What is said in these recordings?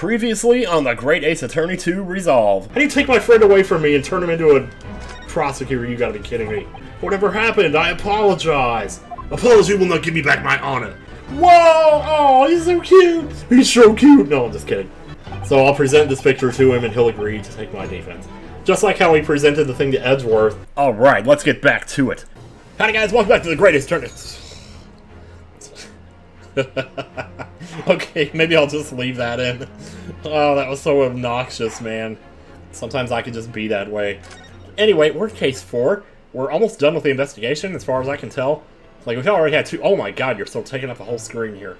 Previously on the Great Ace Attorney 2 Resolve. How do you take my friend away from me and turn him into a prosecutor? You gotta be kidding me. Whatever happened, I apologize. Apology will not give me back my honor. Whoa! Oh, he's so cute! He's so cute! No, I'm just kidding. So I'll present this picture to him and he'll agree to take my defense. Just like how he presented the thing to Edgeworth. Alright, let's get back to it. Howdy guys, welcome back to the Great Ace Attorney. Okay, maybe I'll just leave that in. Oh, that was so obnoxious, man. Sometimes I could just be that way. Anyway, we're case 4. We're almost done with the investigation, as far as I can tell. Like, we've already had 2. Oh my god, you're still taking up the whole screen here.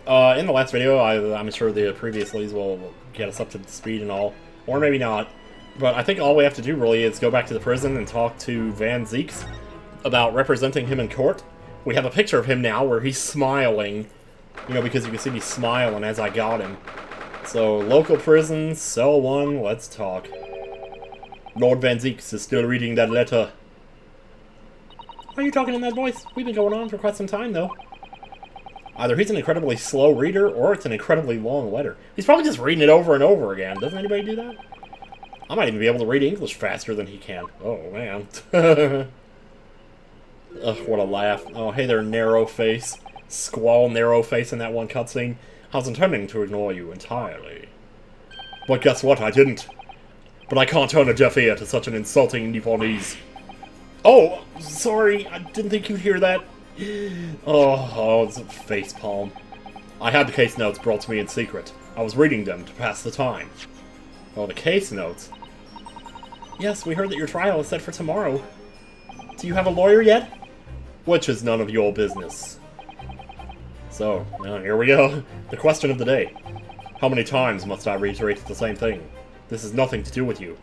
In the last video, I'm sure the previous leads will get us up to speed and all. Or maybe not. But I think all we have to do, really, is go back to the prison and talk to Van Zeeks about representing him in court. We have a picture of him now where he's smiling. You know, because you can see me smiling as I got him. So, local prison, cell 1, let's talk. Lord Van Zeeks is still reading that letter. Why are you talking in that voice? We've been going on for quite some time, though. Either he's an incredibly slow reader, or it's an incredibly long letter. He's probably just reading it over and over again. Doesn't anybody do that? I might even be able to read English faster than he can. Oh, man. Ugh, what a laugh. Oh, hey there, narrow face. Squall narrow face in that one cutscene. I was intending to ignore you entirely. But guess what? I didn't. But I can't turn a deaf ear to such an insulting Nipponese. Oh, sorry. I didn't think you'd hear that. Oh, it's a facepalm. I had the case notes brought to me in secret. I was reading them to pass the time. Oh, the case notes? Yes, we heard that your trial is set for tomorrow. Do you have a lawyer yet? Which is none of your business. So, here we go. The question of the day. How many times must I reiterate the same thing? This has nothing to do with you.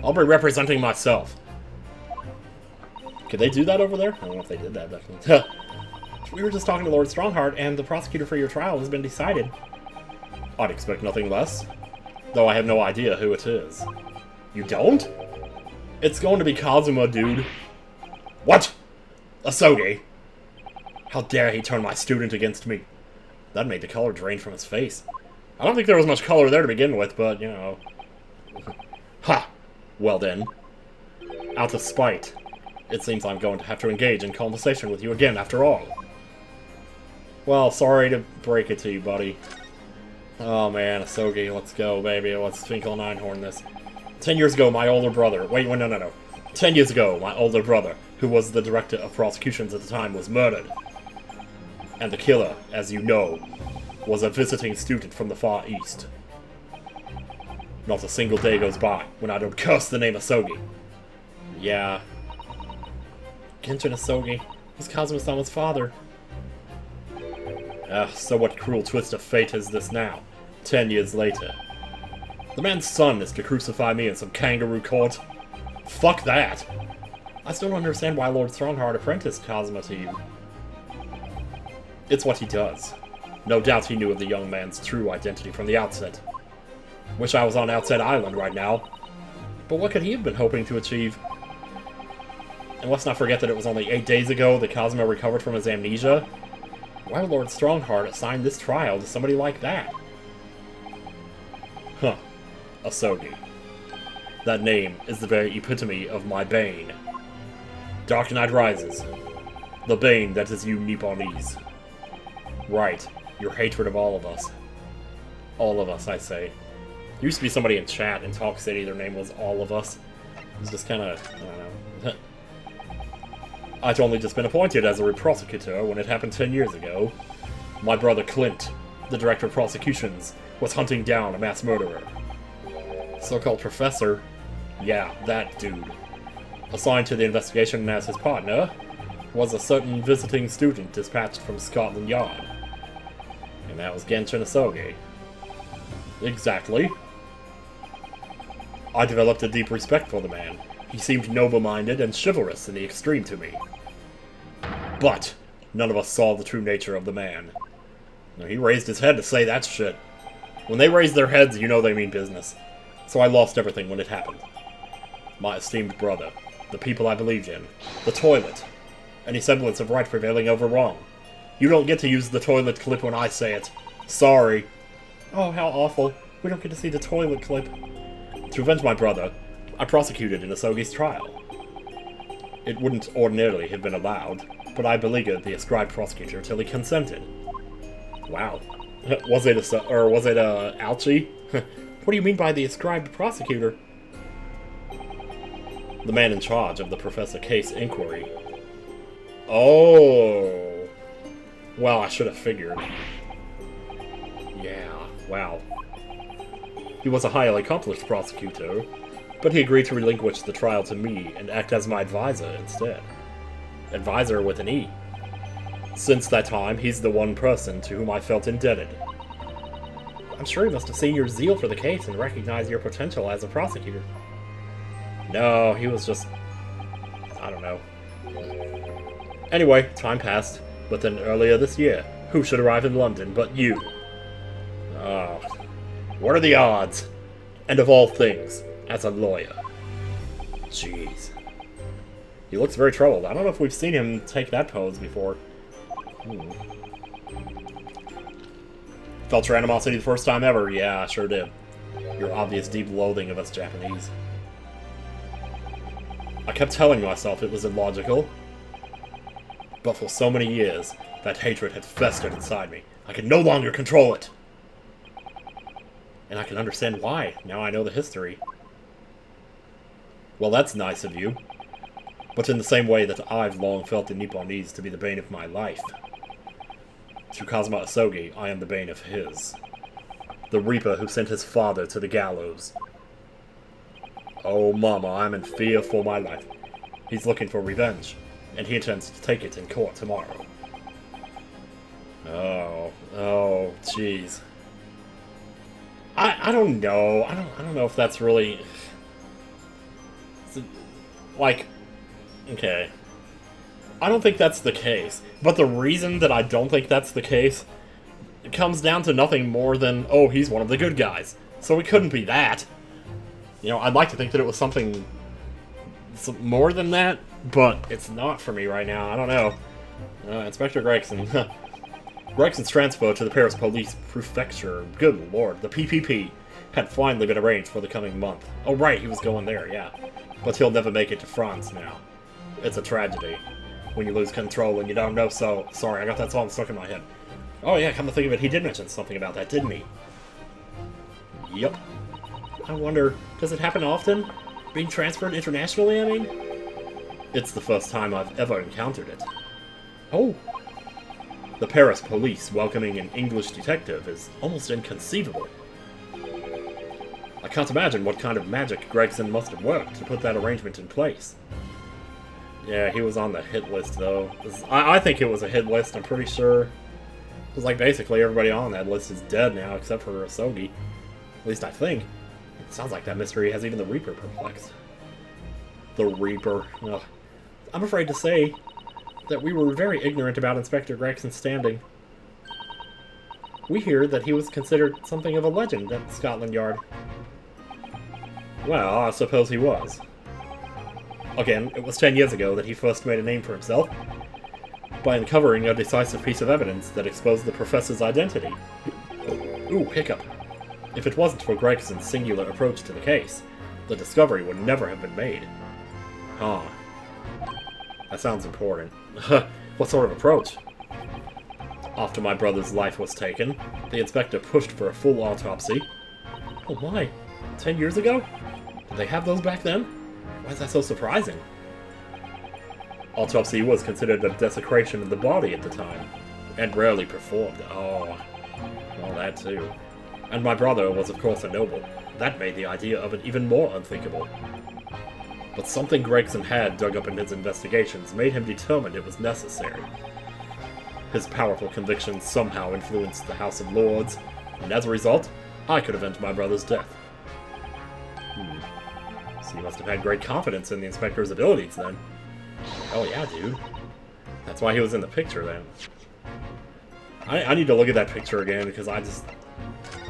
I'll be representing myself. Could they do that over there? I don't know if they did that, definitely. We were just talking to Lord Strongheart, and the prosecutor for your trial has been decided. I'd expect nothing less. Though I have no idea who it is. You don't? It's going to be Kazuma, dude. What? Asogi? How dare he turn my student against me? That made the color drain from his face. I don't think there was much color there to begin with, but, you know. Ha! Well then. Out of spite. It seems I'm going to have to engage in conversation with you again after all. Well, sorry to break it to you, buddy. Oh man, Asogi, let's go, baby. Let's Finkel and Einhorn this. 10 years ago, my older brother... Wait, no. 10 years ago, my older brother, who was the director of prosecutions at the time, was murdered. And the killer, as you know, was a visiting student from the Far East. Not a single day goes by when I don't curse the name Asogi. Yeah. Genshin Asogi. He's Kazuma-sama's father. So what cruel twist of fate is this now, 10 years later? The man's son is to crucify me in some kangaroo court? Fuck that! I still don't understand why Lord Strongheart apprenticed Kazuma to you. It's what he does. No doubt he knew of the young man's true identity from the outset. Wish I was on Outset Island right now. But what could he have been hoping to achieve? And let's not forget that it was only 8 days ago that Kazuma recovered from his amnesia. Why would Lord Strongheart assign this trial to somebody like that? Huh. Asogi. That name is the very epitome of my bane. Dark Night Rises. The bane that is you Nipponese. Right. Your hatred of all of us. All of us, I say. There used to be somebody in chat in Talk City, their name was All of Us. It was just kinda... I don't know. I'd only just been appointed as a prosecutor when it happened 10 years ago. My brother Clint, the director of prosecutions, was hunting down a mass murderer. So-called professor? Yeah, that dude. Assigned to the investigation as his partner was a certain visiting student dispatched from Scotland Yard. And that was Genshin Asogi. Exactly. I developed a deep respect for the man. He seemed noble-minded and chivalrous in the extreme to me. But none of us saw the true nature of the man. Now, he raised his head to say that shit. When they raise their heads, you know they mean business. So I lost everything when it happened. My esteemed brother, the people I believed in, the toilet, any semblance of right prevailing over wrong. You don't get to use the toilet clip when I say it. Sorry. Oh, how awful. We don't get to see the toilet clip. To avenge my brother, I prosecuted Inasogi's trial. It wouldn't ordinarily have been allowed, but I beleaguered the ascribed prosecutor till he consented. Wow. Was it ouchie? What do you mean by the ascribed prosecutor? The man in charge of the Professor Case inquiry. Oh. Well, I should have figured. Yeah, wow. He was a highly accomplished prosecutor, but he agreed to relinquish the trial to me and act as my advisor instead. Advisor with an E. Since that time, he's the one person to whom I felt indebted. I'm sure he must have seen your zeal for the case and recognized your potential as a prosecutor. No, he was just... I don't know. Anyway, time passed, but then earlier this year, who should arrive in London but you? Oh, what are the odds? And of all things, as a lawyer. Jeez. He looks very troubled. I don't know if we've seen him take that pose before. Felt your animosity the first time ever? Yeah, I sure did. Your obvious deep loathing of us Japanese. I kept telling myself it was illogical, but for so many years, that hatred had festered inside me. I could no longer control it. And I can understand why, now I know the history. Well, that's nice of you. But in the same way that I've long felt the Nipponese to be the bane of my life. To Kazuma Asogi, I am the bane of his. The Reaper who sent his father to the gallows. Oh, Mama, I'm in fear for my life. He's looking for revenge, and he intends to take it in court tomorrow. Oh, jeez. I don't know. I don't know if that's really... Like, okay. I don't think that's the case. But the reason that I don't think that's the case, it comes down to nothing more than, oh, he's one of the good guys. So it couldn't be that. You know, I'd like to think that it was something more than that, but it's not for me right now. I don't know. Inspector Gregson. Gregson's transfer to the Paris Police Prefecture, good lord, the PPP, had finally been arranged for the coming month. Oh right, he was going there, yeah. But he'll never make it to France now. It's a tragedy. When you lose control and you don't know, so... Sorry, I got that song stuck in my head. Oh yeah, come to think of it, he did mention something about that, didn't he? Yep. I wonder, does it happen often? Being transferred internationally, I mean? It's the first time I've ever encountered it. Oh! The Paris police welcoming an English detective is almost inconceivable. I can't imagine what kind of magic Gregson must have worked to put that arrangement in place. Yeah, he was on the hit list, though. I think it was a hit list, I'm pretty sure. Because, like, basically everybody on that list is dead now, except for Asogi. At least I think. It sounds like that mystery has even the Reaper perplexed. The Reaper. Ugh. I'm afraid to say that we were very ignorant about Inspector Gregson's standing. We hear that he was considered something of a legend at Scotland Yard. Well, I suppose he was. Again, it was 10 years ago that he first made a name for himself, by uncovering a decisive piece of evidence that exposed the professor's identity. Ooh, hiccup. If it wasn't for Gregson's singular approach to the case, the discovery would never have been made. Huh. That sounds important. What sort of approach? After my brother's life was taken, the inspector pushed for a full autopsy. Oh my, 10 years ago? Did they have those back then? Why is that so surprising? Autopsy was considered a desecration of the body at the time, and rarely performed. Oh, well, that too. And my brother was of course a noble. That made the idea of it even more unthinkable. But something Gregson had dug up in his investigations made him determined it was necessary. His powerful convictions somehow influenced the House of Lords, and as a result, I could avenge my brother's death. So you must have had great confidence in the Inspector's abilities, then. Oh yeah, dude. That's why he was in the picture, then. I need to look at that picture again, because I just...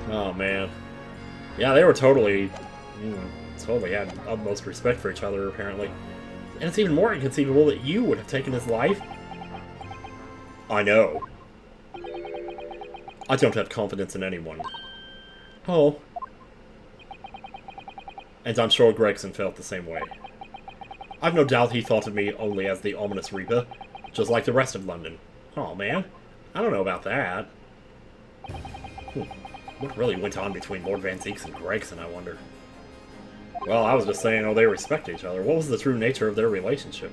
Oh, man. Yeah, they were totally... totally had utmost respect for each other, apparently. And it's even more inconceivable that you would have taken his life. I know. I don't have confidence in anyone. Oh, And I'm sure Gregson felt the same way. I've no doubt he thought of me only as the ominous Reaper, just like the rest of London. Oh man, I don't know about that. What really went on between Lord Van Zieks and Gregson, I wonder? Well, I was just saying, oh, they respect each other. What was the true nature of their relationship?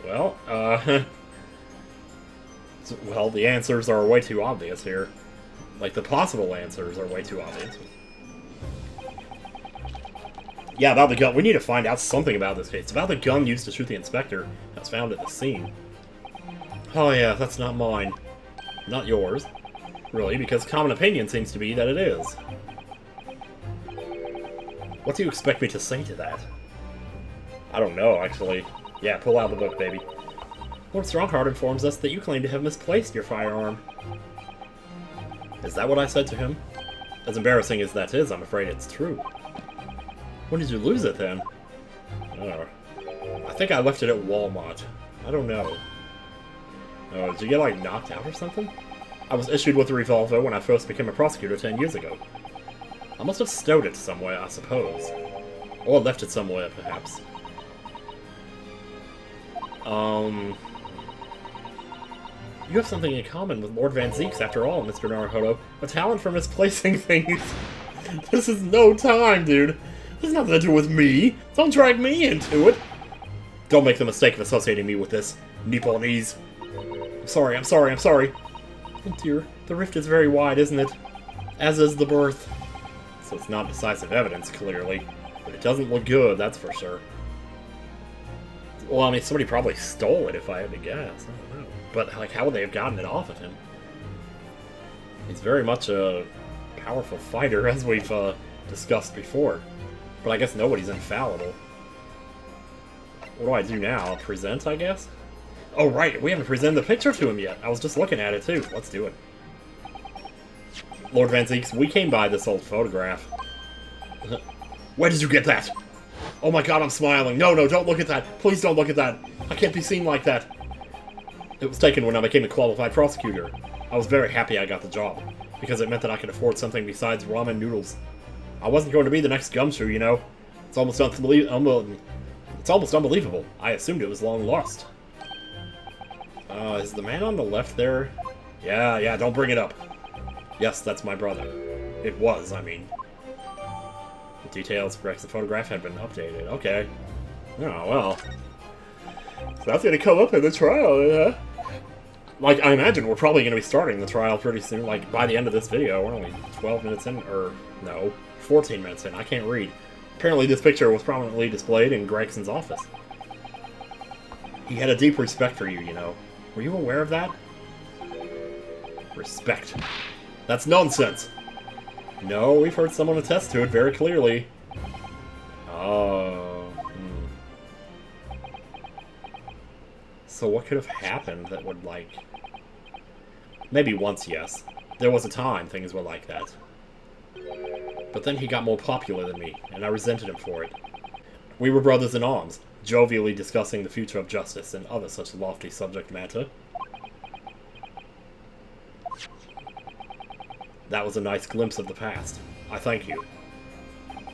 Well, well, the answers are way too obvious here. Like, the possible answers are way too obvious. Yeah, about the gun. We need to find out something about this case. It's about the gun used to shoot the inspector that's found at the scene. Oh yeah, that's not mine. Not yours. Really, because common opinion seems to be that it is. What do you expect me to say to that? I don't know, actually. Yeah, pull out the book, baby. Lord Strongheart informs us that you claim to have misplaced your firearm. Is that what I said to him? As embarrassing as that is, I'm afraid it's true. When did you lose it, then? Oh. I think I left it at Walmart. I don't know. Oh, did you get, like, knocked out or something? I was issued with a revolver when I first became a prosecutor 10 years ago. I must have stowed it somewhere, I suppose. Or left it somewhere, perhaps. You have something in common with Lord Van Zieks, after all, Mr. Naruhodo. A talent for misplacing things. This is no time, dude. This has nothing to do with me. Don't drag me into it. Don't make the mistake of associating me with this Nipponese. I'm sorry, I'm sorry, I'm sorry. Oh dear, the rift is very wide, isn't it? As is the birth. So it's not decisive evidence, clearly. But it doesn't look good, that's for sure. Well, I mean, somebody probably stole it, if I had to guess. I don't know. But, like, how would they have gotten it off of him? He's very much a powerful fighter, as we've discussed before. But I guess nobody's infallible. What do I do now? Present, I guess? Oh, right, we haven't presented the picture to him yet. I was just looking at it, too. Let's do it. Lord Van Zieks, we came by this old photograph. Where did you get that? Oh my god, I'm smiling. No, no, don't look at that. Please don't look at that. I can't be seen like that. It was taken when I became a qualified prosecutor. I was very happy I got the job, because it meant that I could afford something besides ramen noodles. I wasn't going to be the next gumshoe, you know. It's almost unbelievable. I assumed it was long lost. Is the man on the left there? Yeah, don't bring it up. Yes, that's my brother. It was, I mean. The details for the photograph had been updated. Okay. Oh, well. So that's gonna come up in the trial, yeah? Like, I imagine we're probably gonna be starting the trial pretty soon. Like, by the end of this video, we're only 12 minutes in, or, no, 14 minutes in. I can't read. Apparently this picture was prominently displayed in Gregson's office. He had a deep respect for you, you know. Were you aware of that? Respect. That's nonsense! No, we've heard someone attest to it very clearly. Oh. So what could have happened that would, like... Maybe once, yes. There was a time things were like that. But then he got more popular than me, and I resented him for it. We were brothers in arms, jovially discussing the future of justice and other such lofty subject matter. That was a nice glimpse of the past. I thank you.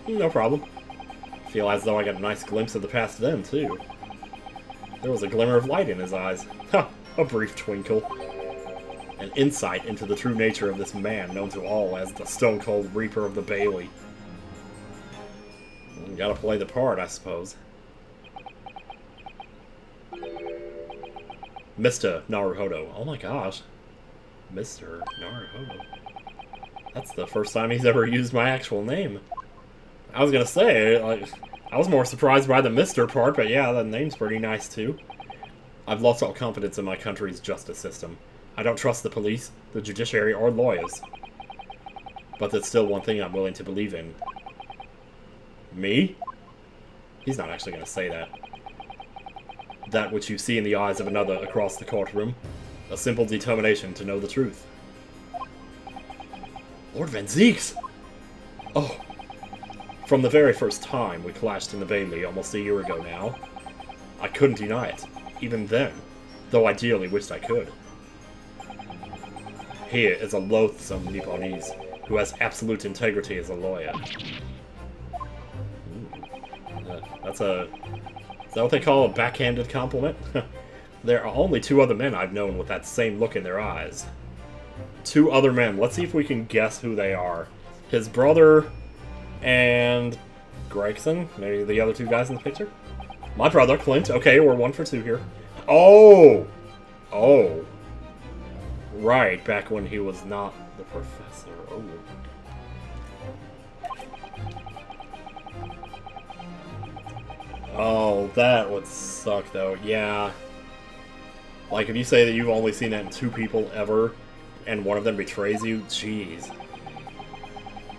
No problem. Feel as though I got a nice glimpse of the past then, too. There was a glimmer of light in his eyes. Ha! A brief twinkle. An insight into the true nature of this man known to all as the stone-cold Reaper of the Bailey. You gotta play the part, I suppose. Mr. Naruhodo. Oh my gosh. Mr. Naruhodo. That's the first time he's ever used my actual name. I was gonna say, like, I was more surprised by the Mr. part, but yeah, that name's pretty nice too. I've lost all confidence in my country's justice system. I don't trust the police, the judiciary, or lawyers. But there's still one thing I'm willing to believe in. Me? He's not actually gonna say that. That which you see in the eyes of another across the courtroom. A simple determination to know the truth. Lord Van Zieks! Oh. From the very first time we clashed in the Bailey almost a year ago now, I couldn't deny it, even then, though I dearly wished I could. Here is a loathsome Nipponese who has absolute integrity as a lawyer. Is that what they call a backhanded compliment? There are only 2 other men I've known with that same look in their eyes. 2 other men. Let's see if we can guess who they are. His brother and Gregson? Maybe the other 2 guys in the picture? My brother, Clint. Okay, we're 1 for 2 here. Oh! Oh. Right, back when he was not the professor. Oh. Oh, that would suck, though. Yeah. Like, if you say that you've only seen that in 2 people ever, and one of them betrays you, jeez.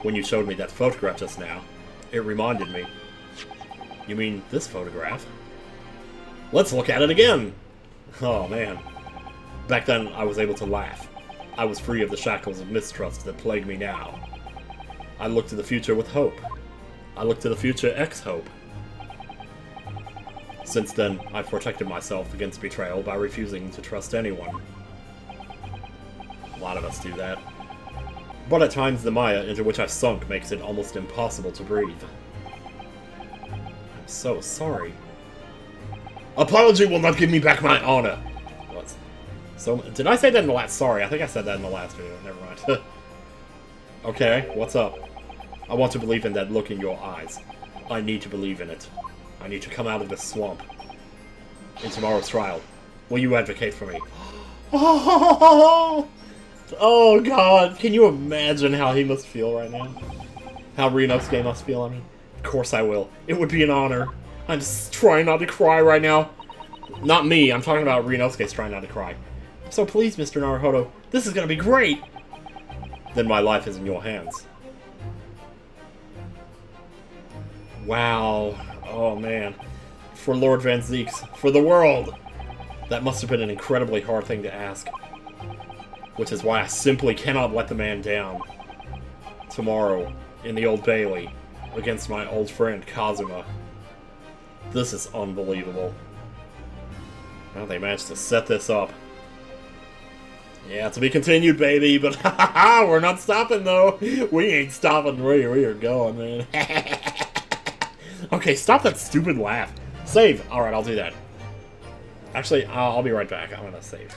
When you showed me that photograph just now, it reminded me. You mean this photograph? Let's look at it again! Oh, man. Back then, I was able to laugh. I was free of the shackles of mistrust that plague me now. I looked to the future with hope. I looked to the future ex-hope. Since then, I've protected myself against betrayal by refusing to trust anyone. A lot of us do that. But at times the mire into which I've sunk makes it almost impossible to breathe. I'm so sorry. Apology will not give me back my honor. What? So, did I say that in the last? Sorry, I think I said that in the last video. Never mind. Okay, what's up? I want to believe in that look in your eyes. I need to believe in it. I need to come out of this swamp. In tomorrow's trial, will you advocate for me? Oh, oh god, can you imagine how he must feel right now? How Ryunosuke must feel, I mean. Of course I will. It would be an honor. I'm just trying not to cry right now. Not me, I'm talking about Ryunosuke's trying not to cry. So please, Mr. Naruhodo, this is gonna be great! Then my life is in your hands. Wow. Oh man. For Lord Van Zeeks. For the world! That must have been an incredibly hard thing to ask. Which is why I simply cannot let the man down. Tomorrow, in the Old Bailey, against my old friend Kazuma. This is unbelievable. Well, they managed to set this up. Yeah, to be continued, baby, but we're not stopping, though. We ain't stopping. We are going, man. Okay, stop that stupid laugh. Save. Alright, I'll do that. Actually, I'll be right back. I'm gonna save.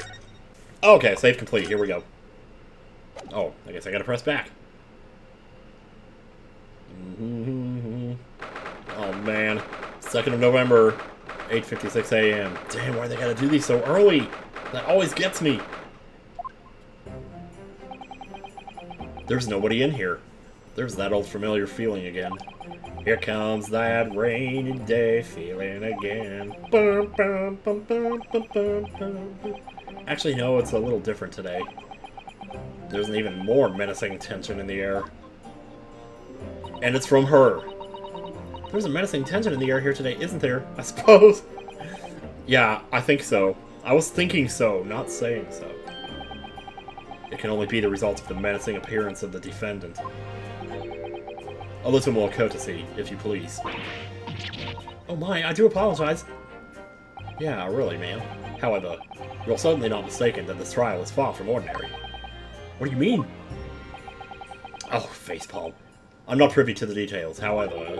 Okay, save complete. Here we go. Oh, I guess I gotta press back. Oh, man. 2nd of November, 8:56 a.m. Damn, why they gotta do these so early? That always gets me. There's nobody in here. There's that old familiar feeling again. Here comes that rainy day feeling again. Bum, bum, bum, bum, bum, bum, bum. Actually, no, it's a little different today. There's an even more menacing tension in the air. And it's from her. There's a menacing tension in the air here today, isn't there? I suppose. Yeah, I think so. I was thinking so, not saying so. It can only be the result of the menacing appearance of the defendant. A little more courtesy, if you please. Oh my, I do apologize. Yeah, really, ma'am. However, you're certainly not mistaken that this trial is far from ordinary. What do you mean? Oh, facepalm. I'm not privy to the details, however,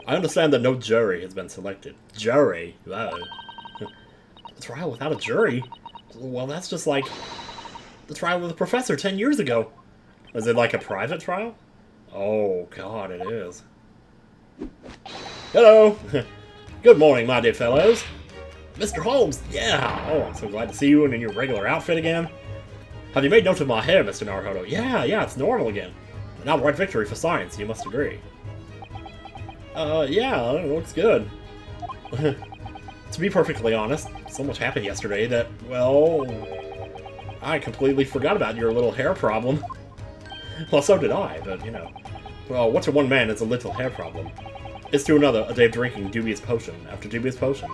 I understand that no jury has been selected. Jury? Wow. A trial without a jury? Well, that's just like the trial of the professor 10 years ago. Is it like a private trial? Oh, God, it is. Hello! Good morning, my dear fellows. Mr. Holmes, yeah! Oh, I'm so glad to see you in your regular outfit again. Have you made note of my hair, Mr. Naruhodo? Yeah, it's normal again. An outright victory for science, you must agree. Yeah, it looks good. To be perfectly honest, so much happened yesterday that, well, I completely forgot about your little hair problem. Well, so did I, but, you know. Well, what to one man is a little hair problem. It's to another a day of drinking dubious potion after dubious potion.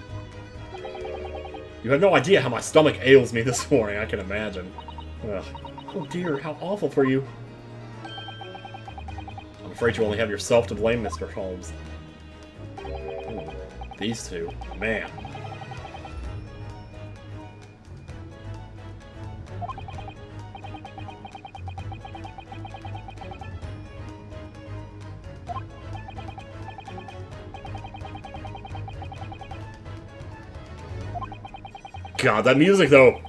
You have no idea how my stomach ails me this morning, I can imagine. Ugh. Oh dear, how awful for you. I'm afraid you only have yourself to blame, Mr. Holmes. Ooh, these two, man. God, that music, though.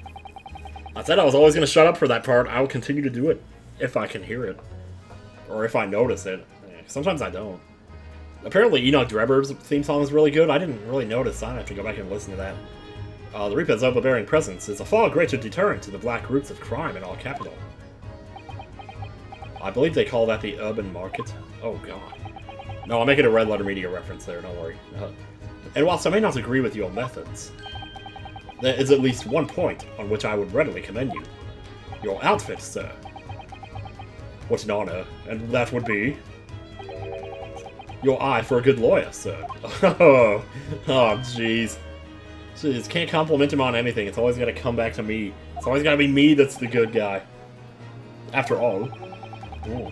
I said I was always going to shut up for that part. I will continue to do it if I can hear it. Or if I notice it. Sometimes I don't. Apparently, Enoch Drebber's theme song is really good. I didn't really notice. I have to go back and listen to that. The Reaper's overbearing presence is a far greater deterrent to the black roots of crime in our capital. I believe they call that the urban market. Oh, God. No, I'm making a Red Letter Media reference there, don't worry. And whilst I may not agree with your methods, there is at least one point on which I would readily commend you. Your outfit, sir. What an honor, and that would be... your eye for a good lawyer, sir. Oh, jeez. Jeez, can't compliment him on anything. It's always got to come back to me. It's always got to be me that's the good guy. After all. Ooh.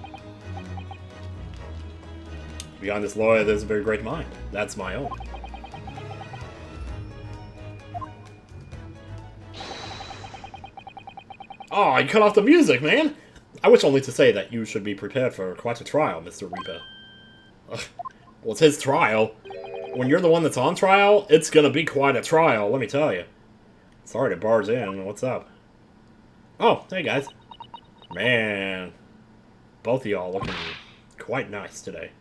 Beyond this lawyer, there's a very great mind. That's my own. Oh, you cut off the music, man! I wish only to say that you should be prepared for quite a trial, Mr. Reaper. Well, it's his trial. When you're the one that's on trial, it's gonna be quite a trial, let me tell you. Sorry to barge in. What's up? Oh, hey guys. Man. Both of y'all looking quite nice today.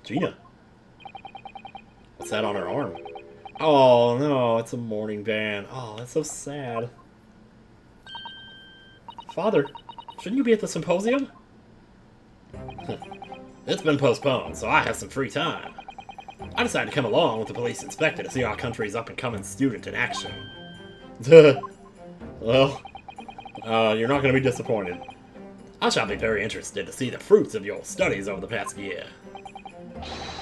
Gina. What's that on her arm? Oh, no, it's a mourning band. Oh, that's so sad. Father, shouldn't you be at the symposium? It's been postponed, so I have some free time. I decided to come along with the police inspector to see our country's up-and-coming student in action. Well, you're not going to be disappointed. I shall be very interested to see the fruits of your studies over the past year.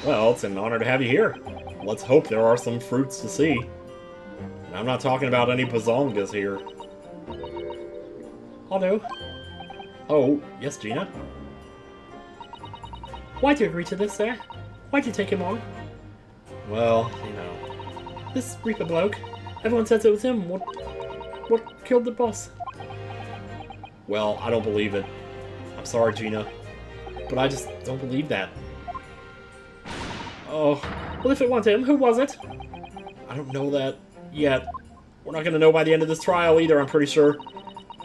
Well, it's an honor to have you here. Let's hope there are some fruits to see. And I'm not talking about any bazongas here. Hello. Oh, yes, Gina? Why'd you agree to this, sir? Why'd you take him on? Well, you know. This Reaper bloke. Everyone says it was him. What killed the boss? Well, I don't believe it. I'm sorry, Gina. But I just don't believe that. Oh, well, if it wasn't him, who was it? I don't know that yet. We're not going to know by the end of this trial either, I'm pretty sure.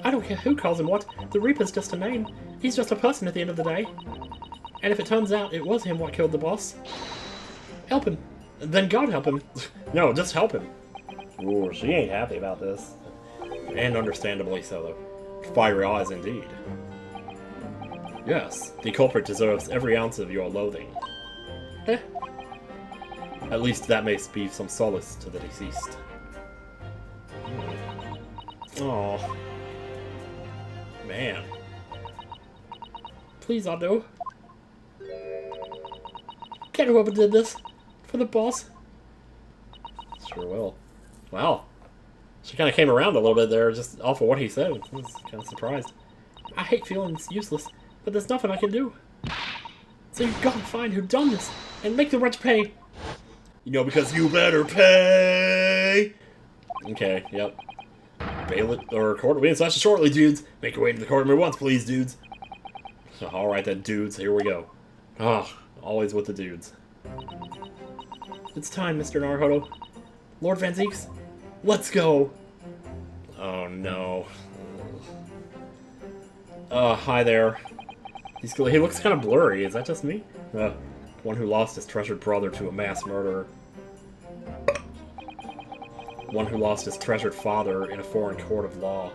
I don't care who calls him what. The Reaper's just a name. He's just a person at the end of the day. And if it turns out it was him what killed the boss, help him. Then God help him. No, just help him. Ooh, she ain't happy about this. And understandably so, though. Fiery eyes indeed. Yes, the culprit deserves every ounce of your loathing. Eh? At least that may be some solace to the deceased. Oh, man. Please, Ado. Get whoever did this. For the boss. Sure will. Wow. She kind of came around a little bit there, just off of what he said. I was kind of surprised. I hate feeling it's useless, but there's nothing I can do. So you've got to find who done this, and make the wretch pay. You know, because you better pay! Okay, yep. Bail it, or court will be in session shortly, dudes. Make your way into the courtroom at once, please, dudes. Alright then, dudes, here we go. Ah, always with the dudes. It's time, Mr. Naruhodo. Lord Van Zeeks, let's go! Oh no. Hi there. He looks kind of blurry, is that just me? One who lost his treasured brother to a mass murderer. One who lost his treasured father in a foreign court of law.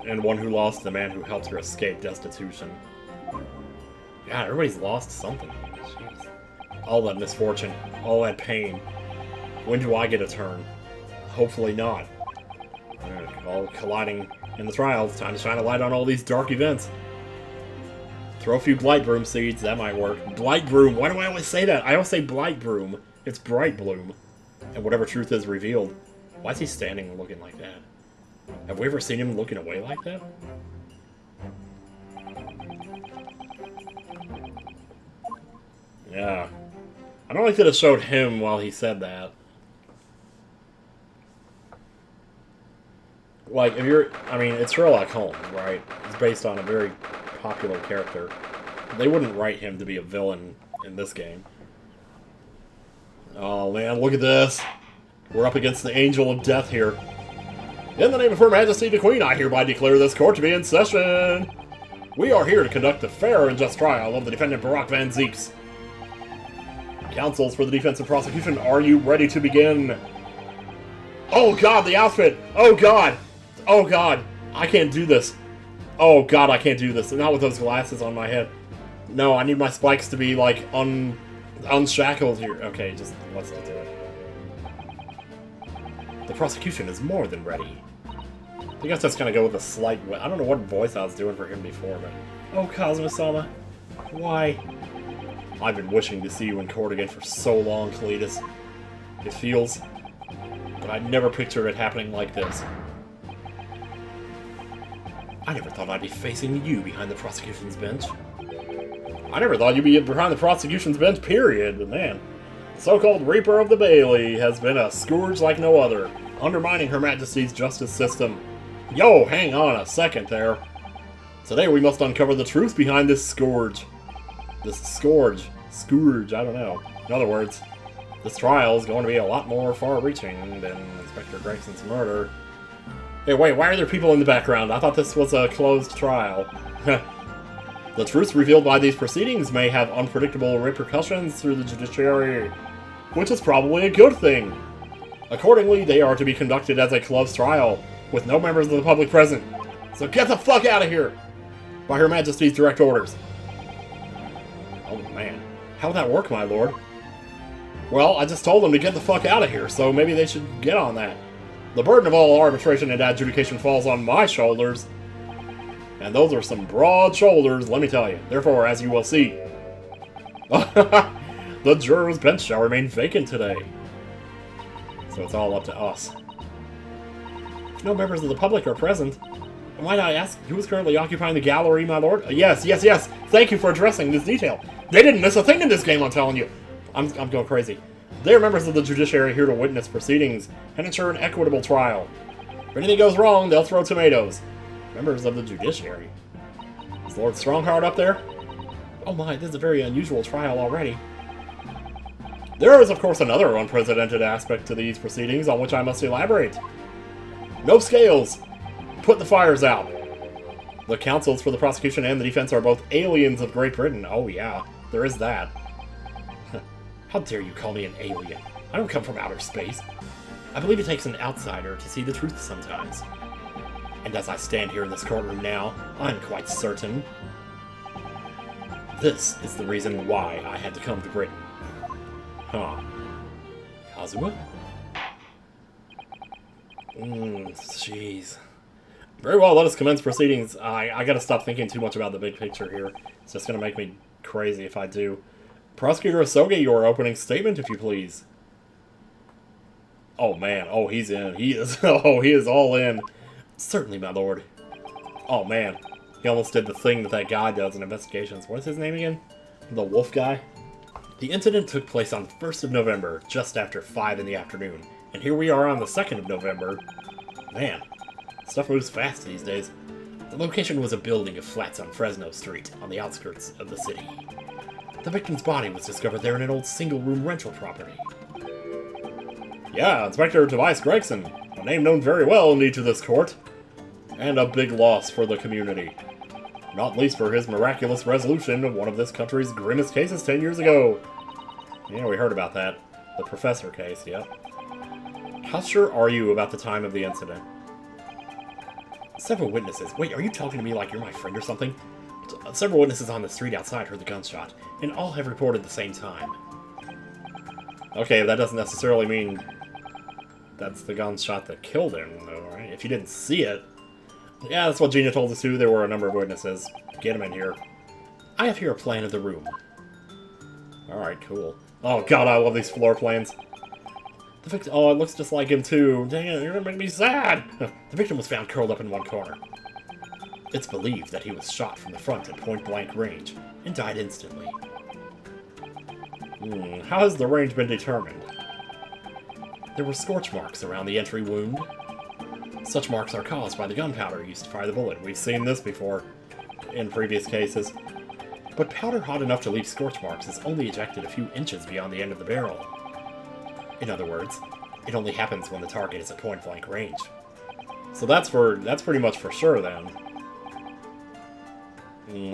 And one who lost the man who helped her escape destitution. God, everybody's lost something. Jeez. All that misfortune, all that pain. When do I get a turn? Hopefully not. All colliding in the trials. Time to shine a light on all these dark events. Throw a few Blight Broom seeds, that might work. Blight Broom, why do I always say that? I always say Blight Broom. It's Bright Bloom. And whatever truth is revealed. Why is he standing looking like that? Have we ever seen him looking away like that? Yeah. I don't like that it showed him while he said that. Like, if you're... I mean, it's Sherlock Holmes, right? It's based on a very popular character. They wouldn't write him to be a villain in this game. Oh, man, look at this. We're up against the Angel of Death here. In the name of Her Majesty the Queen, I hereby declare this court to be in session. We are here to conduct a fair and just trial of the defendant Barack Van Zeeks. Counsels for the defense and prosecution, are you ready to begin? Oh god, the outfit! Oh god! Oh god! I can't do this. Oh god, I can't do this. Not with those glasses on my head. No, I need my spikes to be, like, unshackled here. Okay, just let's do it. The prosecution is more than ready. I guess that's gonna go with a slight... I don't know what voice I was doing for him before, but... Oh, Cosmo-sama. Why? I've been wishing to see you in court again for so long, Cletus. It feels... But I never pictured it happening like this. I never thought I'd be facing you behind the prosecution's bench. I never thought you'd be behind the prosecution's bench, period. But man, the so-called Reaper of the Bailey has been a scourge like no other, undermining Her Majesty's justice system. Yo, hang on a second there. Today we must uncover the truth behind this scourge. This scourge, I don't know. In other words, this trial is going to be a lot more far-reaching than Inspector Gregson's murder. Hey, wait, why are there people in the background? I thought this was a closed trial. The truths revealed by these proceedings may have unpredictable repercussions through the judiciary, which is probably a good thing. Accordingly, they are to be conducted as a closed trial, with no members of the public present. So get the fuck out of here! By Her Majesty's direct orders. Oh man, how'd that work, my lord? Well, I just told them to get the fuck out of here, so maybe they should get on that. The burden of all arbitration and adjudication falls on my shoulders. And those are some broad shoulders, let me tell you. Therefore, as you will see, the jurors' bench shall remain vacant today. So it's all up to us. If no members of the public are present, might I ask who is currently occupying the gallery, my lord? Yes. Thank you for addressing this detail. They didn't miss a thing in this game, I'm telling you. I'm going crazy. They are members of the judiciary here to witness proceedings and ensure an equitable trial. If anything goes wrong, they'll throw tomatoes. Members of the judiciary. Is Lord Strongheart up there? Oh my, this is a very unusual trial already. There is, of course, another unprecedented aspect to these proceedings on which I must elaborate. No scales! Put the fires out! The counsels for the prosecution and the defense are both aliens of Great Britain. Oh yeah, there is that. How dare you call me an alien? I don't come from outer space. I believe it takes an outsider to see the truth sometimes. And as I stand here in this courtroom now, I'm quite certain this is the reason why I had to come to Britain. Huh. Kazuma? Jeez. Very well, let us commence proceedings. I gotta stop thinking too much about the big picture here. It's just gonna make me crazy if I do. Prosecutor Asoge, your opening statement, if you please. Oh man, oh he's in. He is, oh he is all in. Certainly, my lord. Oh man, he almost did the thing that guy does in investigations. What is his name again? The wolf guy? The incident took place on the 1st of November, just after 5 in the afternoon. And here we are on the 2nd of November. Man, stuff moves fast these days. The location was a building of flats on Fresno Street, on the outskirts of the city. The victim's body was discovered there in an old single-room rental property. Yeah, Inspector Tobias Gregson, a name known very well indeed to this court. And a big loss for the community. Not least for his miraculous resolution of one of this country's grimmest cases 10 years ago. Yeah, we heard about that. The Professor case, yep. How sure are you about the time of the incident? Several witnesses. Wait, are you talking to me like you're my friend or something? Several witnesses on the street outside heard the gunshot, and all have reported the same time. Okay, that doesn't necessarily mean that's the gunshot that killed him, though, right? If you didn't see it... Yeah, that's what Gina told us too. There were a number of witnesses. Get him in here. I have here a plan of the room. Alright, cool. Oh god, I love these floor plans. The victim... Oh, it looks just like him too. Dang it, you're gonna make me sad! The victim was found curled up in one corner. It's believed that he was shot from the front at point-blank range, and died instantly. How has the range been determined? There were scorch marks around the entry wound. Such marks are caused by the gunpowder used to fire the bullet. We've seen this before in previous cases. But powder hot enough to leave scorch marks is only ejected a few inches beyond the end of the barrel. In other words, It only happens when the target is at point-blank range. So that's pretty much for sure, then.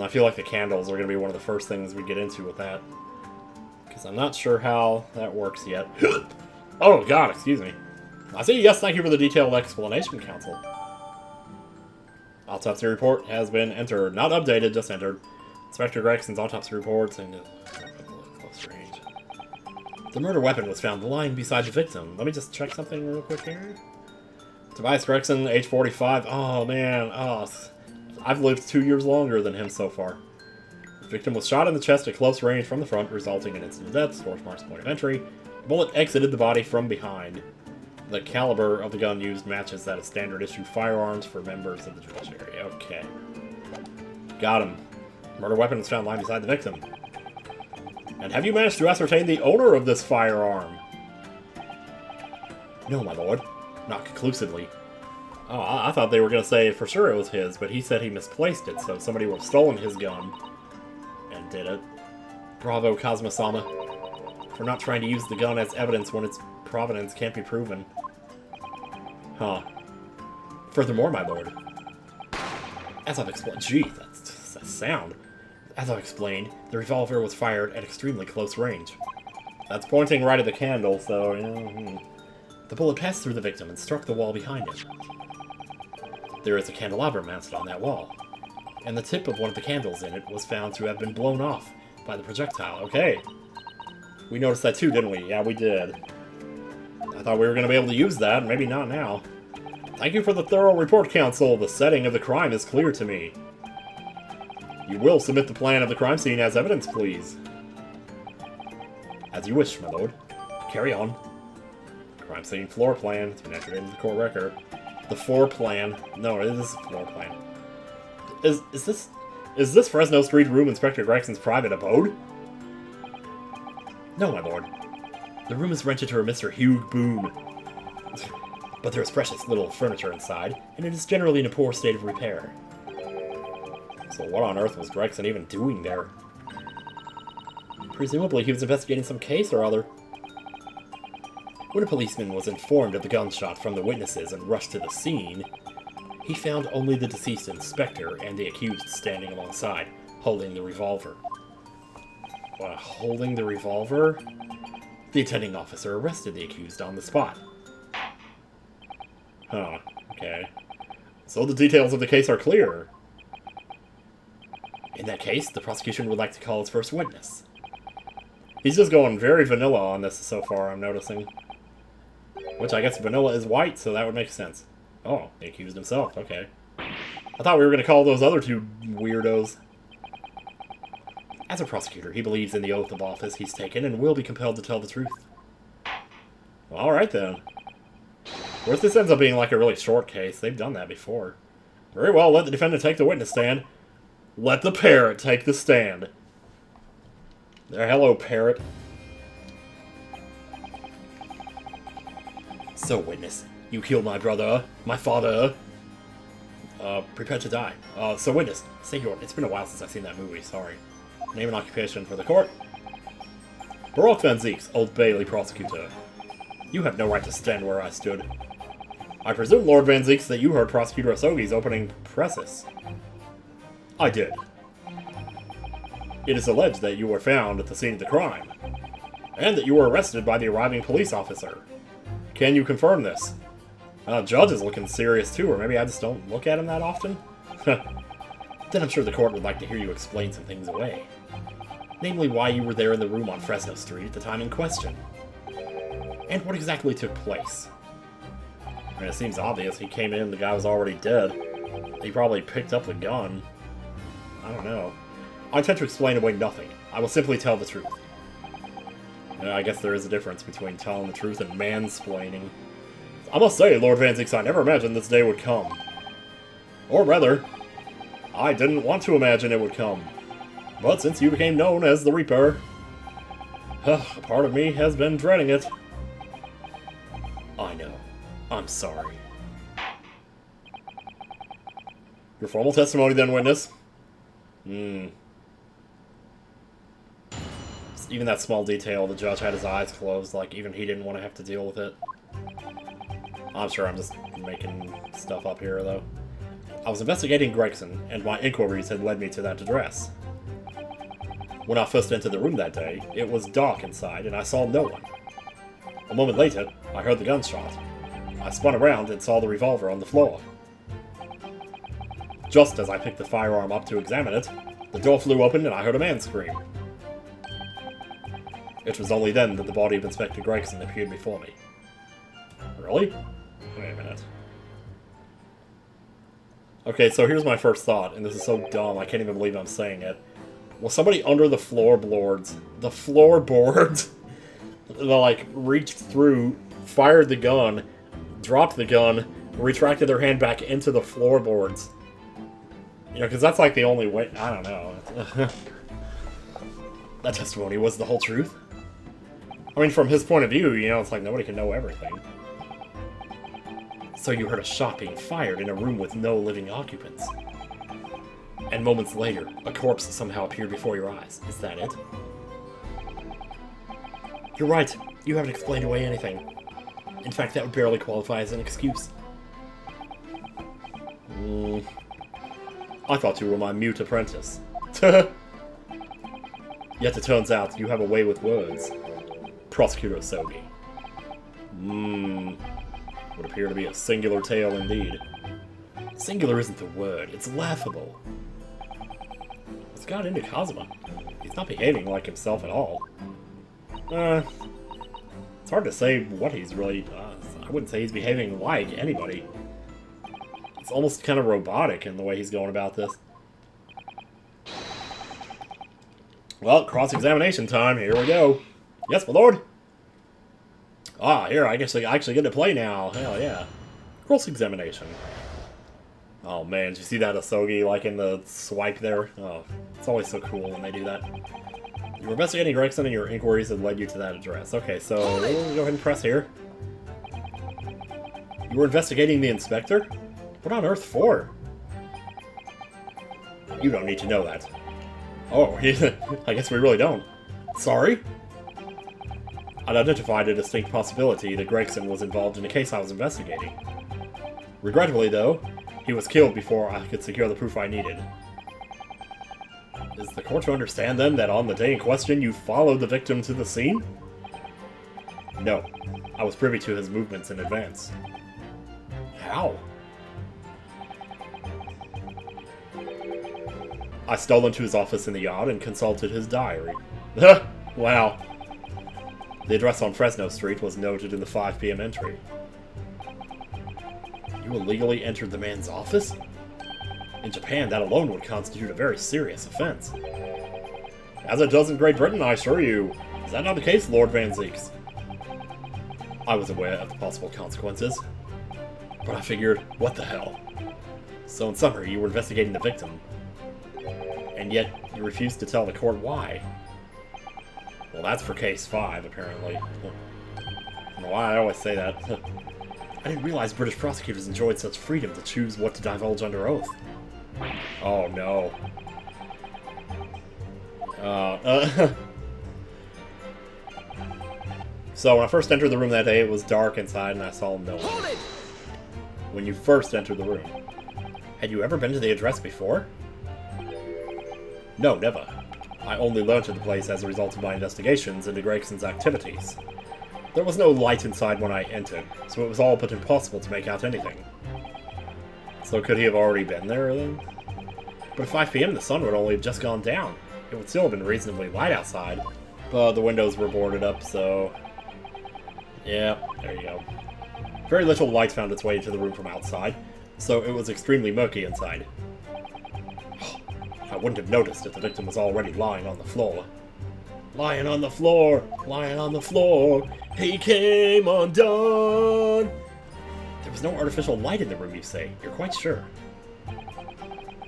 I feel like the candles are going to be one of the first things we get into with that. Because I'm not sure how that works yet. Oh, God, excuse me. I say yes, thank you for the detailed explanation, Counsel. Autopsy report has been entered. Not updated, just entered. Inspector Gregson's autopsy report saying close range. The murder weapon was found lying beside the victim. Let me just check something real quick here. Tobias Gregson, age 45. Oh, man. Oh, I've lived 2 years longer than him so far. The victim was shot in the chest at close range from the front, resulting in instant death. Source marks point of entry. The bullet exited the body from behind. The caliber of the gun used matches that of standard issue firearms for members of the judiciary. Okay. Got him. Murder weapon was found lying beside the victim. And have you managed to ascertain the owner of this firearm? No, my lord. Not conclusively. Oh, I thought they were going to say for sure it was his, but he said he misplaced it, so somebody would have stolen his gun. And did it. Bravo, Kazuma-sama. For not trying to use the gun as evidence when its provenance can't be proven. Huh. Furthermore, my lord. As I've explained... Gee, that's sound. As I've explained, the revolver was fired at extremely close range. That's pointing right at the candle, so... The bullet passed through the victim and struck the wall behind him. There is a candelabra mounted on that wall, and the tip of one of the candles in it was found to have been blown off by the projectile. Okay. We noticed that too, didn't we? Yeah, we did. I thought we were going to be able to use that, maybe not now. Thank you for the thorough report, Counsel. The setting of the crime is clear to me. You will submit the plan of the crime scene as evidence, please. As you wish, my lord. Carry on. Crime scene floor plan. It's been entered into the court record. The floor plan. No, it is a floor plan. Is this Fresno Street room Inspector Gregson's private abode? No, my lord. The room is rented to a Mr. Hugh Boone. But there is precious little furniture inside, and it is generally in a poor state of repair. So what on earth was Gregson even doing there? Presumably he was investigating some case or other. When a policeman was informed of the gunshot from the witnesses and rushed to the scene, he found only the deceased inspector and the accused standing alongside, holding the revolver. Holding the revolver? The attending officer arrested the accused on the spot. Huh, okay. So the details of the case are clear. In that case, the prosecution would like to call its first witness. He's just going very vanilla on this so far, I'm noticing. Which I guess vanilla is white, so that would make sense. Oh, he accused himself, okay. I thought we were going to call those other two weirdos. As a prosecutor, he believes in the oath of office he's taken and will be compelled to tell the truth. Well, alright then. What if this ends up being like a really short case? They've done that before. Very well, let the defendant take the witness stand. Let the parrot take the stand. There, hello, parrot. So, witness, you killed my brother, my father. Prepare to die. So, witness, say your... It's been a while since I've seen that movie, sorry. Name and occupation for the court. Baroque Van Zeeks, Old Bailey prosecutor. You have no right to stand where I stood. I presume, Lord Van Zeeks, that you heard Prosecutor Asogi's opening precis. I did. It is alleged that you were found at the scene of the crime, and that you were arrested by the arriving police officer. Can you confirm this? Judge is looking serious too, or maybe I just don't look at him that often? Then I'm sure the court would like to hear you explain some things away. Namely, why you were there in the room on Fresno Street at the time in question. And what exactly took place. I mean, it seems obvious. He came in, the guy was already dead. He probably picked up the gun. I don't know. I intend to explain away nothing. I will simply tell the truth. I guess there is a difference between telling the truth and mansplaining. I must say, Lord Van Zeeks, I never imagined this day would come. Or rather, I didn't want to imagine it would come. But since you became known as the Reaper, a part of me has been dreading it. I know. I'm sorry. Your formal testimony then, witness? Even that small detail, the judge had his eyes closed, like even he didn't want to have to deal with it. I'm sure I'm just making stuff up here, though. I was investigating Gregson, and my inquiries had led me to that address. When I first entered the room that day, it was dark inside, and I saw no one. A moment later, I heard the gunshot. I spun around and saw the revolver on the floor. Just as I picked the firearm up to examine it, the door flew open and I heard a man scream. It was only then that the body of Inspector Gregson appeared before me. Really? Wait a minute. Okay, so here's my first thought, and this is so dumb, I can't even believe I'm saying it. Was somebody under the floorboards, like, reached through, fired the gun, dropped the gun, retracted their hand back into the floorboards? You know, because that's like the only way, I don't know. That testimony was the whole truth. I mean, from his point of view, you know, it's like nobody can know everything. So you heard a shot being fired in a room with no living occupants. And moments later, a corpse somehow appeared before your eyes. Is that it? You're right. You haven't explained away anything. In fact, that would barely qualify as an excuse. I thought you were my mute apprentice. Yet it turns out you have a way with words. Prosecutor Sogi. Would appear to be a singular tale indeed. Singular isn't the word, it's laughable. What's got into Kazuma? He's not behaving like himself at all. It's hard to say what he's really... I wouldn't say he's behaving like anybody. It's almost kind of robotic in the way he's going about this. Well, cross-examination time, here we go. Yes, my lord? Ah, here, I guess I actually get to play now. Hell yeah. Cross-examination. Oh man, did you see that Asogi, like, in the swipe there? Oh, it's always so cool when they do that. You were investigating Gregson and your inquiries had led you to that address. Okay, so we'll go ahead and press here. You were investigating the inspector? What on earth for? You don't need to know that. Oh, I guess we really don't. Sorry? I'd identified a distinct possibility that Gregson was involved in a case I was investigating. Regrettably, though, he was killed before I could secure the proof I needed. Is the court to understand, then, that on the day in question you followed the victim to the scene? No. I was privy to his movements in advance. How? I stole into his office in the yard and consulted his diary. Wow. The address on Fresno Street was noted in the 5 p.m. entry. You illegally entered the man's office? In Japan, that alone would constitute a very serious offense. As it does in Great Britain, I assure you. Is that not the case, Lord Van Zeeks? I was aware of the possible consequences. But I figured, what the hell? So in summary, you were investigating the victim. And yet, you refused to tell the court why. Well, that's for case 5, apparently. I don't know why I always say that. I didn't realize British prosecutors enjoyed such freedom to choose what to divulge under oath. Oh, no. So, when I first entered the room that day, it was dark inside and I saw no one. Hold it! When you first entered the room, had you ever been to the address before? No, never. I only learned of the place as a result of my investigations into Gregson's activities. There was no light inside when I entered, so it was all but impossible to make out anything. So could he have already been there, then? But at 5 p.m. the sun would only have just gone down. It would still have been reasonably light outside, but the windows were boarded up, so... Yeah, there you go. Very little light found its way into the room from outside, so it was extremely murky inside. I wouldn't have noticed if the victim was already lying on the floor. Lying on the floor! Lying on the floor! He came undone! There was no artificial light in the room, you say? You're quite sure?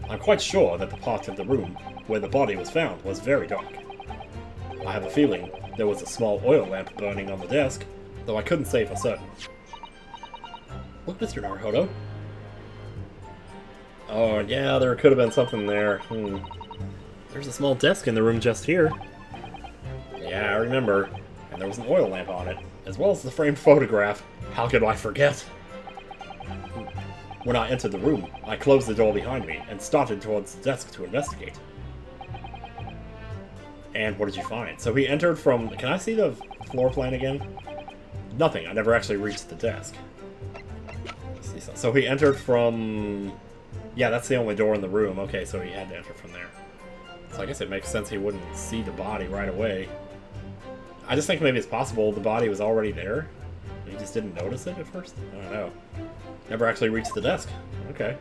I'm quite sure that the part of the room where the body was found was very dark. I have a feeling there was a small oil lamp burning on the desk, though I couldn't say for certain. Look, Mr. Naruhodo. Oh, yeah, there could have been something there. There's a small desk in the room just here. Yeah, I remember. And there was an oil lamp on it, as well as the framed photograph. How could I forget? When I entered the room, I closed the door behind me and started towards the desk to investigate. And what did you find? So he entered from... Can I see the floor plan again? Nothing. I never actually reached the desk. Let's see, so he entered from... Yeah, that's the only door in the room. Okay, so he had to enter from there. So I guess it makes sense he wouldn't see the body right away. I just think maybe it's possible the body was already there. He just didn't notice it at first? I don't know. Never actually reached the desk. Okay.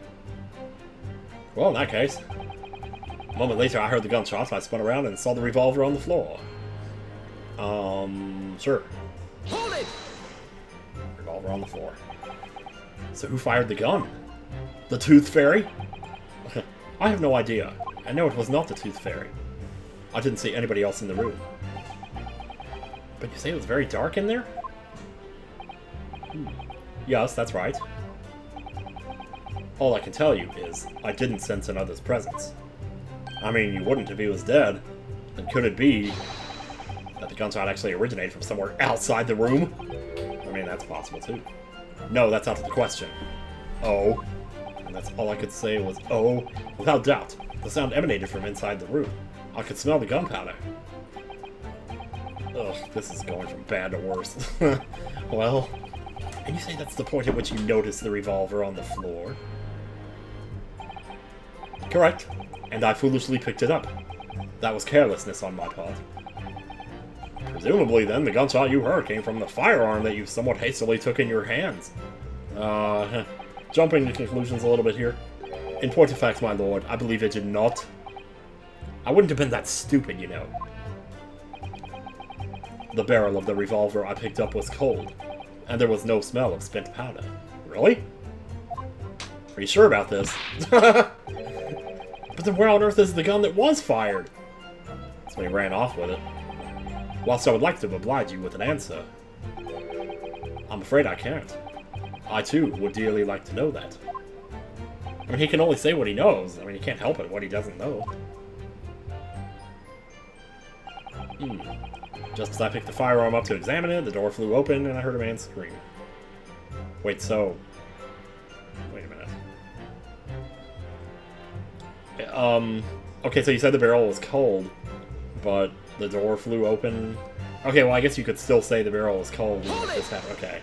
Well, in that case... A moment later, I heard the gunshots. I spun around and saw the revolver on the floor. Sure. Hold it! Revolver on the floor. So who fired the gun? The Tooth Fairy? I have no idea. I know it was not the Tooth Fairy. I didn't see anybody else in the room. But you say it was very dark in there? Yes, that's right. All I can tell you is, I didn't sense another's presence. I mean, you wouldn't if he was dead. And could it be that the gunshot actually originated from somewhere outside the room? I mean, that's possible too. No, that's out of the question. Oh. And that's all I could say was, oh. Without doubt, the sound emanated from inside the room. I could smell the gunpowder. Ugh, this is going from bad to worse. Well, and you say that's the point at which you noticed the revolver on the floor? Correct. And I foolishly picked it up. That was carelessness on my part. Presumably, then, the gunshot you heard came from the firearm that you somewhat hastily took in your hands. Jumping to conclusions a little bit here. In point of fact, my lord, I believe it did not. I wouldn't have been that stupid, you know. The barrel of the revolver I picked up was cold, and there was no smell of spent powder. Really? Are you sure about this? But then where on earth is the gun that was fired? So he ran off with it. Whilst I would like to oblige you with an answer, I'm afraid I can't. I, too, would dearly like to know that. I mean, he can only say what he knows. I mean, he can't help it what he doesn't know. Just as I picked the firearm up to examine it, the door flew open and I heard a man scream. Wait, so... Wait a minute. Okay, so you said the barrel was cold, but the door flew open. Okay, well, I guess you could still say the barrel was cold even if this happened. Okay.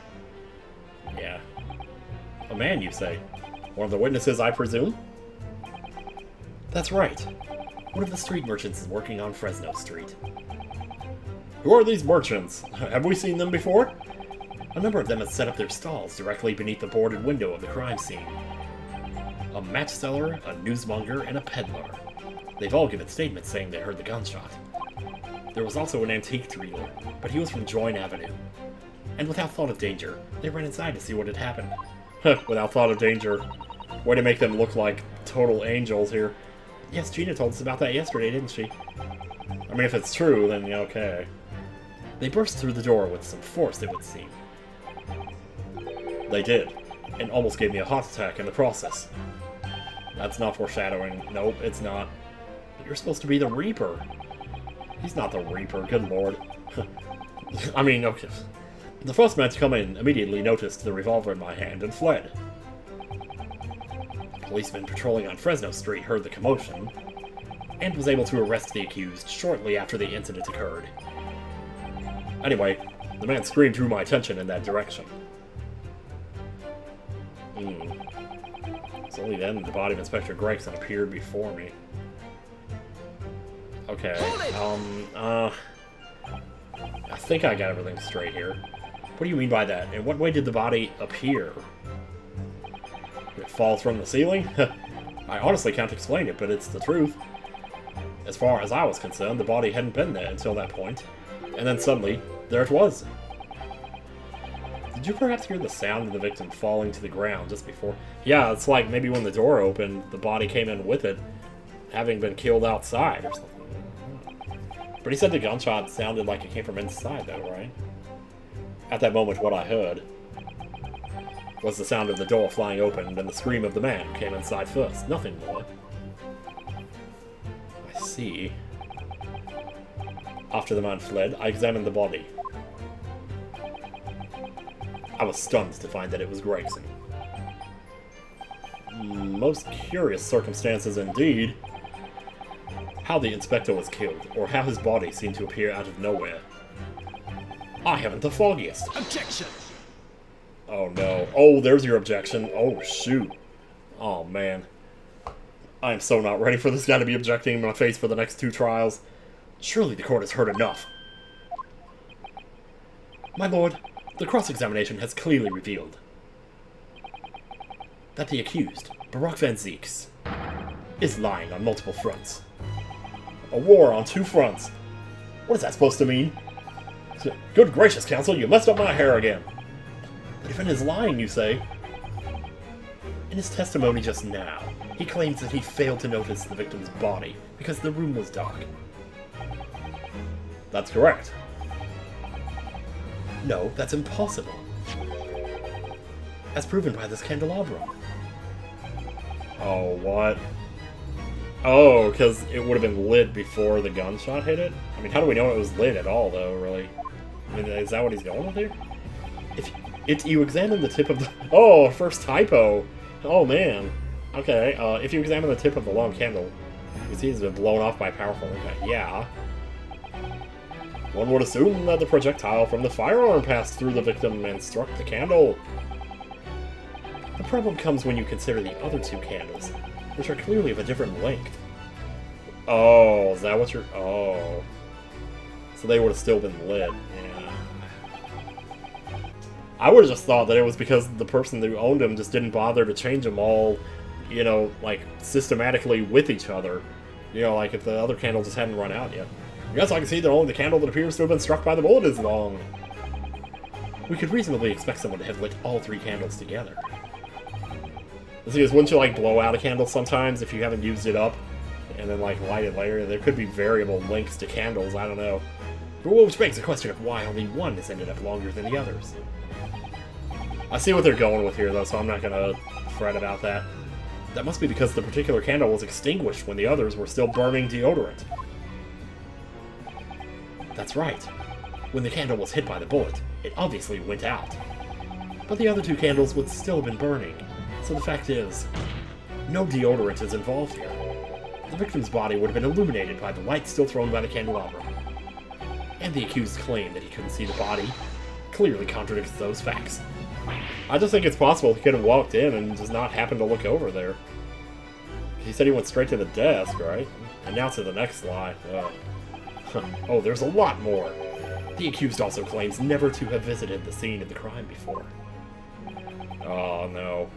Yeah. A man, you say? One of the witnesses, I presume? That's right. One of the street merchants is working on Fresno Street. Who are these merchants? Have we seen them before? A number of them have set up their stalls directly beneath the boarded window of the crime scene. A match seller, a newsmonger, and a peddler. They've all given statements saying they heard the gunshot. There was also an antique dealer, but he was from Join Avenue. And without thought of danger, they ran inside to see what had happened. Without thought of danger. Way to make them look like total angels here. Yes, Gina told us about that yesterday, didn't she? I mean, if it's true, then yeah, okay. They burst through the door with some force, it would seem. They did, and almost gave me a heart attack in the process. That's not foreshadowing. Nope, it's not. But you're supposed to be the Reaper. He's not the Reaper, good lord. I mean, okay. The first man to come in immediately noticed the revolver in my hand and fled. A policeman patrolling on Fresno Street heard the commotion and was able to arrest the accused shortly after the incident occurred. Anyway, the man screamed drew my attention in that direction. It's only then the body of Inspector Gregson appeared before me. Okay, I think I got everything straight here. What do you mean by that? In what way did the body appear? Did it fall from the ceiling? I honestly can't explain it, but it's the truth. As far as I was concerned, the body hadn't been there until that point. And then suddenly, there it was. Did you perhaps hear the sound of the victim falling to the ground just before? Yeah, it's like maybe when the door opened, the body came in with it, having been killed outside or something. But he said the gunshot sounded like it came from inside, though, right? At that moment, what I heard was the sound of the door flying open and the scream of the man who came inside first. Nothing more. I see. After the man fled, I examined the body. I was stunned to find that it was Gregson. Most curious circumstances indeed. How the inspector was killed, or how his body seemed to appear out of nowhere. I haven't the foggiest. Objection! Oh no. Oh, there's your objection. Oh shoot. Oh man. I am so not ready for this guy to be objecting in my face for the next 2 trials. Surely the court has heard enough. My lord, the cross-examination has clearly revealed that the accused, Barak Van Zieks, is lying on multiple fronts. A war on 2 fronts. What is that supposed to mean? Good gracious, counsel, you messed up my hair again. The defendant is lying, you say? In his testimony just now, he claims that he failed to notice the victim's body because the room was dark. That's correct. No, that's impossible. As proven by this candelabrum. Oh, what? Oh, because it would have been lit before the gunshot hit it? I mean, how do we know it was lit at all, though, really? I mean, is that what he's going with here? If you examine the tip of the... Oh, first typo! Oh, man. Okay, if you examine the tip of the long candle, you see it's been blown off by a powerful impact. Yeah. One would assume that the projectile from the firearm passed through the victim and struck the candle. The problem comes when you consider the other 2 candles, which are clearly of a different length. Oh, is that what you're... Oh. So they would have still been lit, yeah. I would have just thought that it was because the person who owned them just didn't bother to change them all, you know, like, systematically with each other. You know, like if the other candle just hadn't run out yet. I guess I can see that only the candle that appears to have been struck by the bullet is long. We could reasonably expect someone to have lit all 3 candles together. The thing is, wouldn't you, like, blow out a candle sometimes if you haven't used it up? And then, like, light it later? There could be variable lengths to candles, I don't know. Which begs the question of why only one has ended up longer than the others. I see what they're going with here, though, so I'm not gonna fret about that. That must be because the particular candle was extinguished when the others were still burning deodorant. That's right. When the candle was hit by the bullet, it obviously went out. But the other 2 candles would still have been burning. So the fact is, no deodorant is involved here. The victim's body would have been illuminated by the light still thrown by the candelabrum. And the accused's claim that he couldn't see the body clearly contradicts those facts. I just think it's possible he could have walked in and just not happened to look over there. He said he went straight to the desk, right? And now to the next lie. Oh, there's a lot more. The accused also claims never to have visited the scene of the crime before. Oh, no.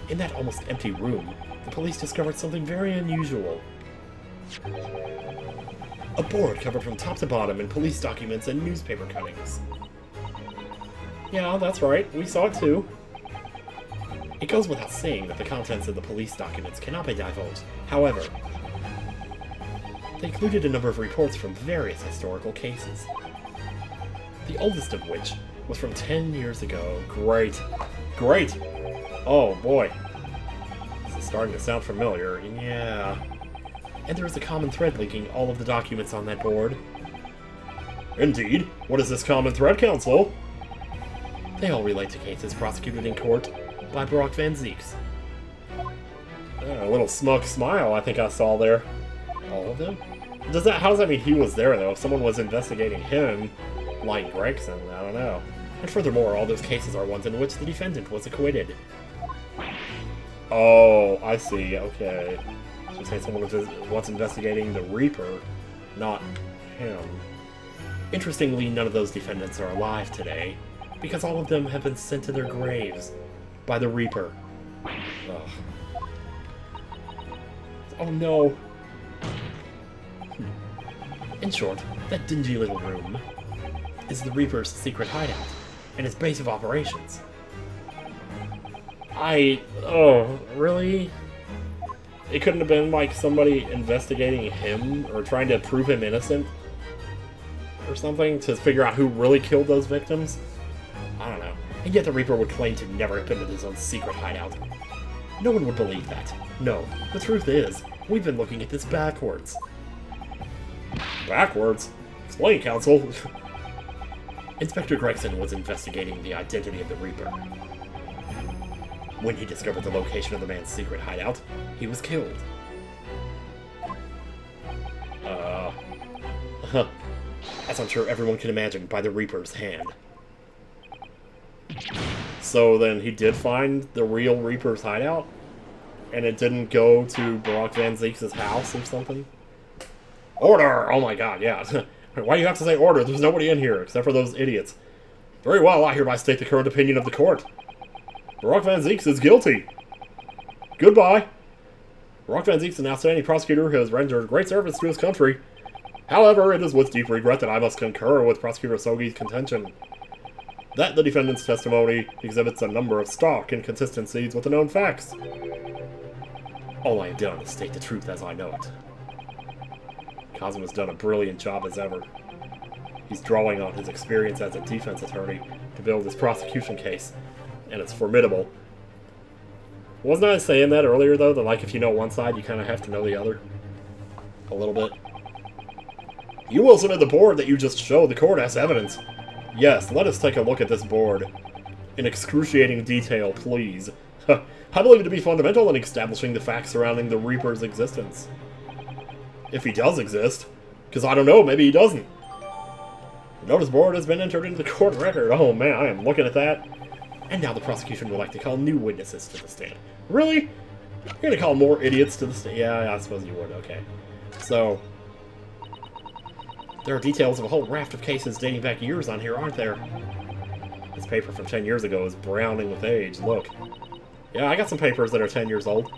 In that almost empty room, the police discovered something very unusual. A board covered from top to bottom in police documents and newspaper cuttings. Yeah, that's right. We saw it too. It goes without saying that the contents of the police documents cannot be divulged. However, they included a number of reports from various historical cases. The oldest of which was from 10 years ago. Great. Great! Oh, boy. This is starting to sound familiar. Yeah. And there is a common thread linking all of the documents on that board. Indeed. What is this common thread, counsel? They all relate to cases prosecuted in court by Barak Van Zieks. A little smug smile I think I saw there. All of them? How does that mean he was there, though? If someone was investigating him, like Gregson, I don't know. And furthermore, all those cases are ones in which the defendant was acquitted. Oh, I see, okay. So say someone was investigating the Reaper, not him. Interestingly, none of those defendants are alive today, because all of them have been sent to their graves by the Reaper. Ugh. Oh no. In short, that dingy little room is the Reaper's secret hideout, and its base of operations. Oh, really? It couldn't have been like somebody investigating him, or trying to prove him innocent? Or something, to figure out who really killed those victims? I don't know. And yet the Reaper would claim to never have been to his own secret hideout. No one would believe that. No, the truth is, we've been looking at this backwards. Backwards? Explain, counsel. Inspector Gregson was investigating the identity of the Reaper. When he discovered the location of the man's secret hideout, he was killed. As I'm sure everyone can imagine, by the Reaper's hand. So then he did find the real Reaper's hideout? And it didn't go to Brock Van Zeke's house or something? Order! Oh my god, yeah. Why do you have to say order? There's nobody in here, except for those idiots. Very well, I hereby state the current opinion of the court. Brock Van Zeeks is guilty. Goodbye. Brock Van Zeeks, an outstanding prosecutor who has rendered great service to his country. However, it is with deep regret that I must concur with Prosecutor Sogi's contention that the defendant's testimony exhibits a number of stark inconsistencies with the known facts. All I have done is state the truth as I know it. Kazuma's done a brilliant job as ever. He's drawing on his experience as a defense attorney to build his prosecution case, and it's formidable. Wasn't I saying that earlier, though, that like if you know one side, you kind of have to know the other? A little bit. You will submit the board that you just showed the court as evidence. Yes, let us take a look at this board. In excruciating detail, please. I believe it to be fundamental in establishing the facts surrounding the Reaper's existence. If he does exist. Because I don't know, maybe he doesn't. The notice board has been entered into the court record. Oh man, I am looking at that. And now the prosecution would like to call new witnesses to the stand. Really? You're going to call more idiots to the stand? Yeah, I suppose you would. Okay. So, there are details of a whole raft of cases dating back years on here, aren't there? This paper from 10 years ago is browning with age. Look. Yeah, I got some papers that are 10 years old.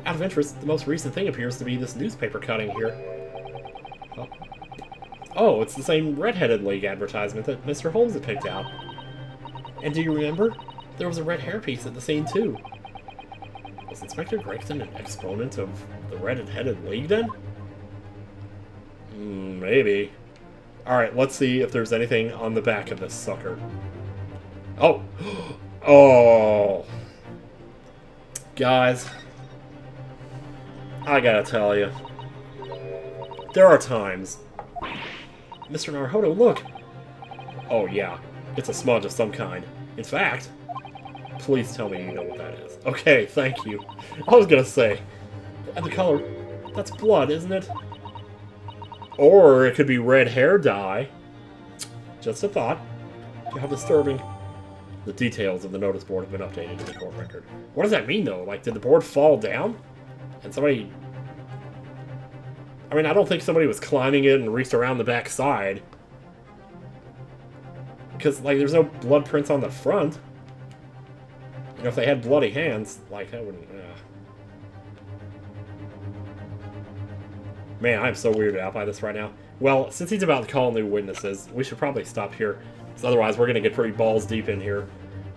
Out of interest, the most recent thing appears to be this newspaper cutting here. Oh, it's the same Red-Headed League advertisement that Mr. Holmes had picked out. And do you remember? There was a red hairpiece at the scene, too. Was Inspector Gregson an exponent of the Red-Headed League, then? Maybe. Alright, let's see if there's anything on the back of this sucker. Oh! Oh! Guys, I gotta tell you, there are times... Mr. Naruhodo, look! Oh yeah, it's a smudge of some kind. In fact, please tell me you know what that is. Okay, thank you. I was gonna say, and the color, that's blood, isn't it? Or it could be red hair dye. Just a thought. How disturbing. The details of the notice board have been updated in the court record. What does that mean, though? Like, did the board fall down? And somebody... I mean, I don't think somebody was climbing it and reached around the back side. Because, like, there's no blood prints on the front. You know, if they had bloody hands, like, that wouldn't... Man, I'm so weirded out by this right now. Well, since he's about to call new witnesses, we should probably stop here. Because otherwise, we're going to get pretty balls deep in here.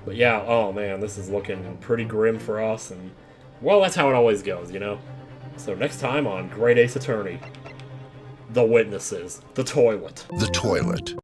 But yeah, oh man, this is looking pretty grim for us. And, well, that's how it always goes, you know? So next time on Great Ace Attorney, the witnesses, the toilet. The toilet.